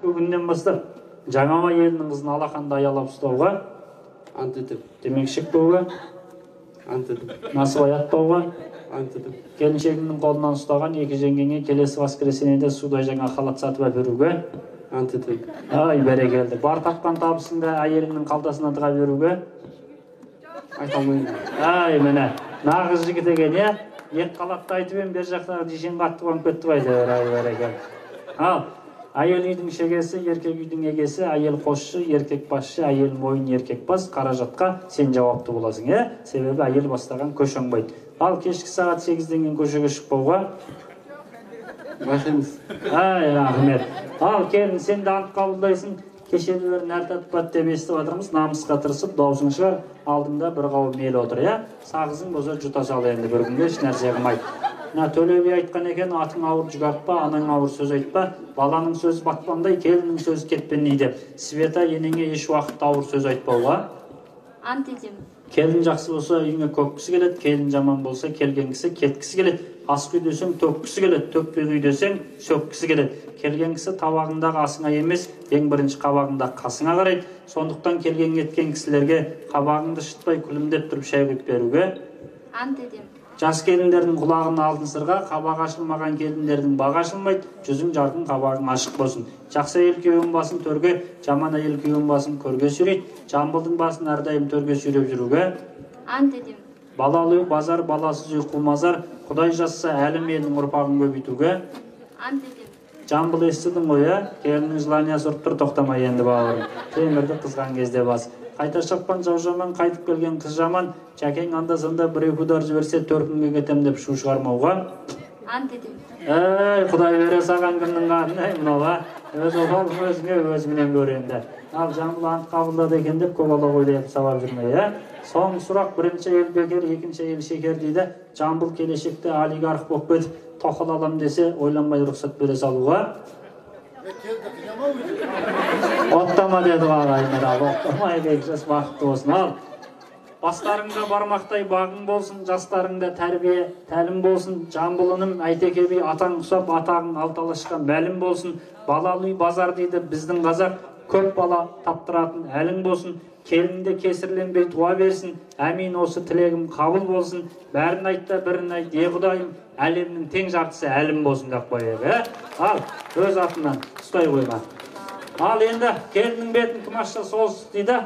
Бүгүндөн баштап жаңа елінің қызын алақанда аялап ұстауға, ант етем. демек шықпауға, Ант етем. насыбай атпауға, Ант етем. келіншегінің қолынан ұстаған екі жеңгеңе келесі воскресеньеде судай жаңа халат сатып әперуге, Ант етем. ай бәрекелді. Бар тапқан табысыңды әйеліңнің қалтасына тыға беруге, Айта алмаймын. ай міне нағыз жігіт екен, е? Ек қалатты айтып ем, бер жақтағы дешен қатты қонып кетті байды, ай бәрекелді. Ал әйел үйдің шегесі, еркек үйдің егесі, әйел қосшы, еркек басшы, әйел мойын, еркек бас, қаражатқа сен жауапты боласың, е? Себебі әйел бастаған көш оңбайды. Ал кешкі сағат 8-ден кейін көшеге шықпауға. Башымыз. Ай, рахмет. Ал келін, сен де ант қабылдайсың. Кешелерін әртатпат деп естіп отырмыз, намысқа тырысып, даусың шығар, алдыңда бір қауым ел отыр, е? Сағызың болса жұта сал енді бір күнге еш нәрсе қылмайды. Төле би айтқан екен, атың ауыр жүгартпа, анаң ауыр сөз айтпа, баланың сөзі батпандай, келіннің сөзі кетпенней деп. Света енеңе еш уақытта ауыр сөз айтпауға. Ант етем. Келін жақсы болса үйіңе көккісі келеді, келін жаман болса келген кісі кеткісі келеді. Ас үй десең төккісі келеді, төкпей үй десең сөккісі келеді. Келген кісі табағындағы асыңа емес, ең бірінші қабағындағы қасыңа қарайды. Сондықтан келген кеткен кісілерге қабағыңды шытпай күлімдеп тұрып шай құйып беруге. Ант етем. Жас келіндердің құлағына алтын сырға, қабағы ашылмаған келіндердің бағы ашылмайды, жүзің жарқын, қабағың ашық болсын. Жақсы әйел күйеуін басын төрге, жаман әйел күйеуін басын көрге сүйрейді. Жамбылдың басын әрдайым төрге сүйреп жүруге. Ант етем. Балалы үй базар, баласыз үй құлмазар, Құдай жазса әлім елдің ұрпағын көбейтуге. Ант етем. Жамбыл естідің ғой, келіннің жыланиясы ұрып тұр, тоқтамай енді бауырым. Темірді қызған кезде бас. Қайта шапқан жау жаман, қайтып келген қыз жаман, жәкең анда-санда бір-екі удар жіберсе, 4 күнге кетем деп шу шығармауға. Ант етем. Ей, Құдай бере саған кімнің қатын, мынауға. Өз опалың өзіңе өзіңнен көр енді. Ал Жамбыл ант қабылдады екен деп көбала қойдап сабап жүрмей, Соңғы сұрақ, бірінші әйел бекер, екінші әйел шекер дейді. Жамбыл келешекте олигарх болып кетіп, тоқал алам десе, ойланбай рұқсат бере салуға. Оттама деді ағайындар, ал оттамай бекжас бақытты болсын. Ал бастарыңда бармақтай бағың болсын, жастарыңда тәрбие тәлім болсын. Жамбылыным әйтеке би атаң ұқсап, атағың алталашқан бәлім болсын. Балалы үй базар дейді біздің қазақ, көп бала таптыратын әлің болсын. Келінде кесірленбей туа берсін, әмин осы тілегім қабыл болсын. Бәрін айтта бірін айт, Құдайым, әлемнің тең жартысы әлім болсын деп қояйық. Ал өз атынан ұстай қойма. Ал енді келіннің бетін кім ашса сол дейді.